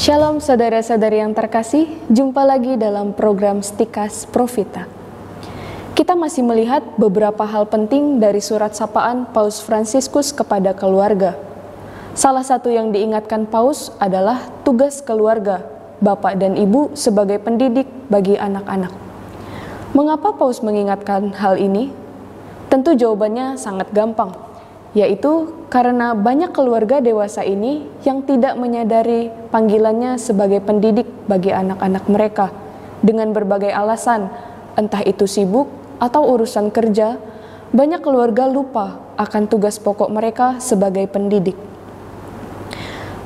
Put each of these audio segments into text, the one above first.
Shalom saudara-saudari yang terkasih, jumpa lagi dalam program Stikas Profita. Kita masih melihat beberapa hal penting dari surat sapaan Paus Fransiskus kepada keluarga. Salah satu yang diingatkan Paus adalah tugas keluarga, bapak dan ibu sebagai pendidik bagi anak-anak. Mengapa Paus mengingatkan hal ini? Tentu jawabannya sangat gampang, yaitu karena banyak keluarga dewasa ini yang tidak menyadari panggilannya sebagai pendidik bagi anak-anak mereka dengan berbagai alasan, entah itu sibuk atau urusan kerja. Banyak keluarga lupa akan tugas pokok mereka sebagai pendidik.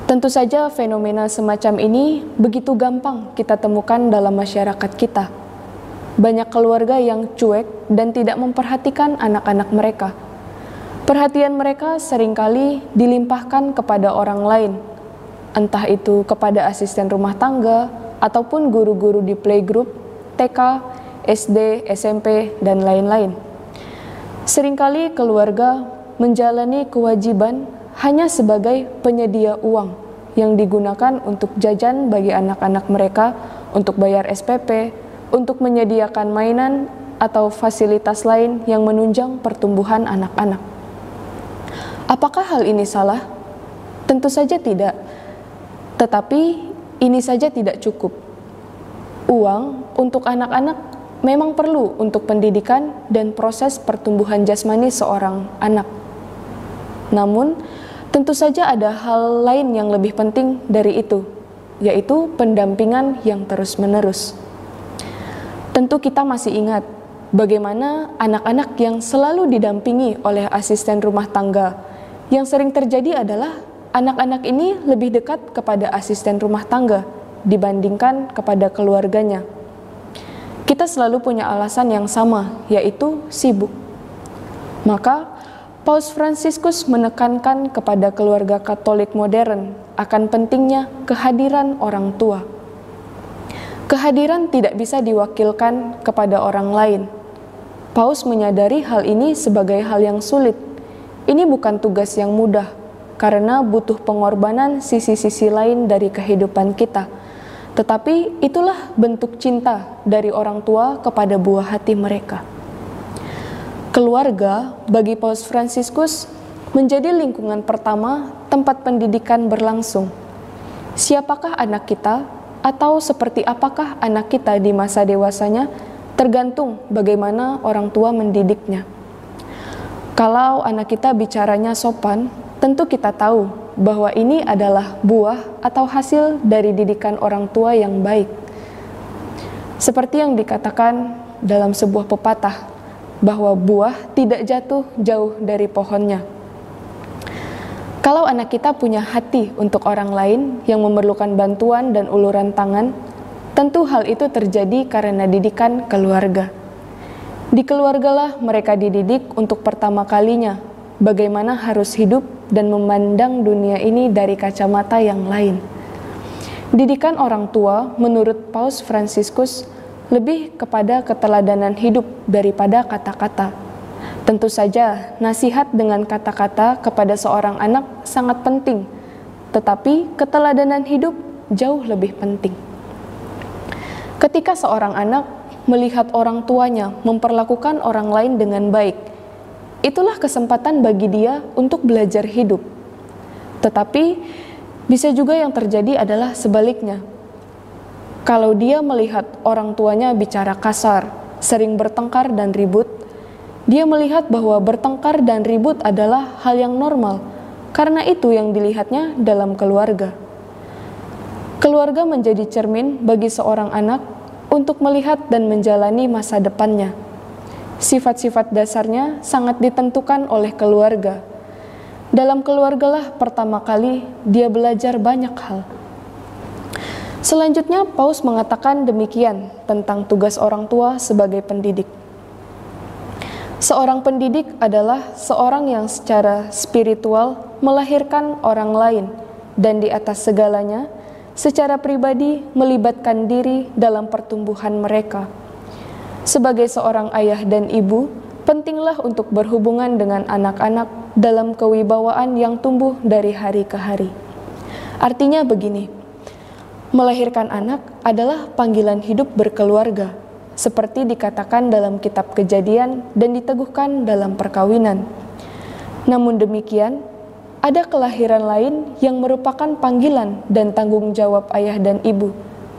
Tentu saja fenomena semacam ini begitu gampang kita temukan dalam masyarakat kita. Banyak keluarga yang cuek dan tidak memperhatikan anak-anak mereka. Perhatian mereka seringkali dilimpahkan kepada orang lain, entah itu kepada asisten rumah tangga ataupun guru-guru di playgroup, TK, SD, SMP, dan lain-lain. Seringkali keluarga menjalani kewajiban hanya sebagai penyedia uang yang digunakan untuk jajan bagi anak-anak mereka, untuk bayar SPP, untuk menyediakan mainan atau fasilitas lain yang menunjang pertumbuhan anak-anak. Apakah hal ini salah? Tentu saja tidak. Tetapi ini saja tidak cukup. Uang untuk anak-anak memang perlu untuk pendidikan dan proses pertumbuhan jasmani seorang anak. Namun, tentu saja ada hal lain yang lebih penting dari itu, yaitu pendampingan yang terus-menerus. Tentu kita masih ingat bagaimana anak-anak yang selalu didampingi oleh asisten rumah tangga. Yang sering terjadi adalah anak-anak ini lebih dekat kepada asisten rumah tangga dibandingkan kepada keluarganya. Kita selalu punya alasan yang sama, yaitu sibuk. Maka, Paus Fransiskus menekankan kepada keluarga Katolik modern akan pentingnya kehadiran orang tua. Kehadiran tidak bisa diwakilkan kepada orang lain. Paus menyadari hal ini sebagai hal yang sulit. Ini bukan tugas yang mudah, karena butuh pengorbanan sisi-sisi lain dari kehidupan kita. Tetapi itulah bentuk cinta dari orang tua kepada buah hati mereka. Keluarga bagi Paus Fransiskus menjadi lingkungan pertama tempat pendidikan berlangsung. Siapakah anak kita atau seperti apakah anak kita di masa dewasanya tergantung bagaimana orang tua mendidiknya. Kalau anak kita bicaranya sopan, tentu kita tahu bahwa ini adalah buah atau hasil dari didikan orang tua yang baik. Seperti yang dikatakan dalam sebuah pepatah, bahwa buah tidak jatuh jauh dari pohonnya. Kalau anak kita punya hati untuk orang lain yang memerlukan bantuan dan uluran tangan, tentu hal itu terjadi karena didikan keluarga. Di keluargalah mereka dididik untuk pertama kalinya bagaimana harus hidup dan memandang dunia ini dari kacamata yang lain. Didikan orang tua menurut Paus Fransiskus lebih kepada keteladanan hidup daripada kata-kata. Tentu saja nasihat dengan kata-kata kepada seorang anak sangat penting, tetapi keteladanan hidup jauh lebih penting. Ketika seorang anak melihat orang tuanya memperlakukan orang lain dengan baik, itulah kesempatan bagi dia untuk belajar hidup. Tetapi bisa juga yang terjadi adalah sebaliknya. Kalau dia melihat orang tuanya bicara kasar, sering bertengkar dan ribut, dia melihat bahwa bertengkar dan ribut adalah hal yang normal, karena itu yang dilihatnya dalam keluarga. Keluarga menjadi cermin bagi seorang anak untuk melihat dan menjalani masa depannya. Sifat-sifat dasarnya sangat ditentukan oleh keluarga. Dalam keluargalah pertama kali dia belajar banyak hal. Selanjutnya, Paus mengatakan demikian tentang tugas orang tua sebagai pendidik. Seorang pendidik adalah seorang yang secara spiritual melahirkan orang lain dan di atas segalanya, secara pribadi melibatkan diri dalam pertumbuhan mereka. Sebagai seorang ayah dan ibu, pentinglah untuk berhubungan dengan anak-anak dalam kewibawaan yang tumbuh dari hari ke hari. Artinya begini, Melahirkan anak adalah panggilan hidup berkeluarga, seperti dikatakan dalam kitab Kejadian dan diteguhkan dalam perkawinan. Namun demikian, ada kelahiran lain yang merupakan panggilan dan tanggung jawab ayah dan ibu,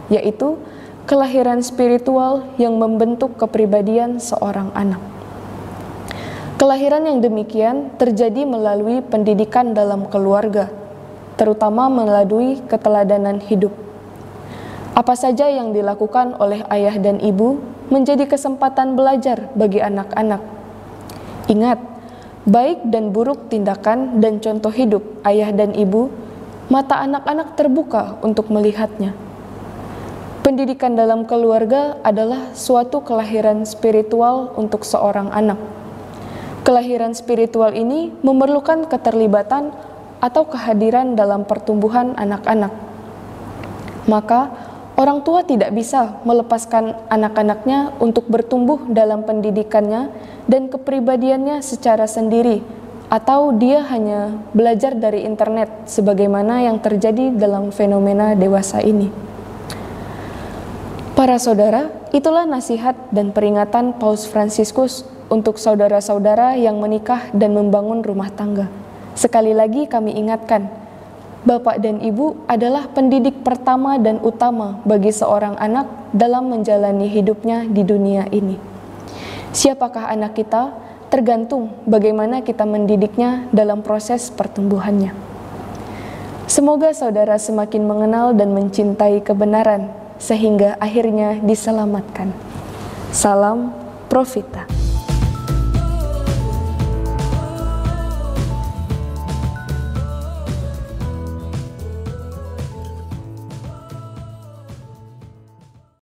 yaitu kelahiran spiritual yang membentuk kepribadian seorang anak. Kelahiran yang demikian terjadi melalui pendidikan dalam keluarga, terutama melalui keteladanan hidup. Apa saja yang dilakukan oleh ayah dan ibu menjadi kesempatan belajar bagi anak-anak. Ingat, baik dan buruk tindakan dan contoh hidup ayah dan ibu, mata anak-anak terbuka untuk melihatnya. Pendidikan dalam keluarga adalah suatu kelahiran spiritual untuk seorang anak. Kelahiran spiritual ini memerlukan keterlibatan atau kehadiran dalam pertumbuhan anak-anak. Maka, orang tua tidak bisa melepaskan anak-anaknya untuk bertumbuh dalam pendidikannya dan kepribadiannya secara sendiri, atau dia hanya belajar dari internet sebagaimana yang terjadi dalam fenomena dewasa ini. Para saudara, itulah nasihat dan peringatan Paus Fransiskus untuk saudara-saudara yang menikah dan membangun rumah tangga. Sekali lagi kami ingatkan, Bapak dan Ibu adalah pendidik pertama dan utama bagi seorang anak dalam menjalani hidupnya di dunia ini. Siapakah anak kita tergantung bagaimana kita mendidiknya dalam proses pertumbuhannya. Semoga saudara semakin mengenal dan mencintai kebenaran, sehingga akhirnya diselamatkan. Salam Profita.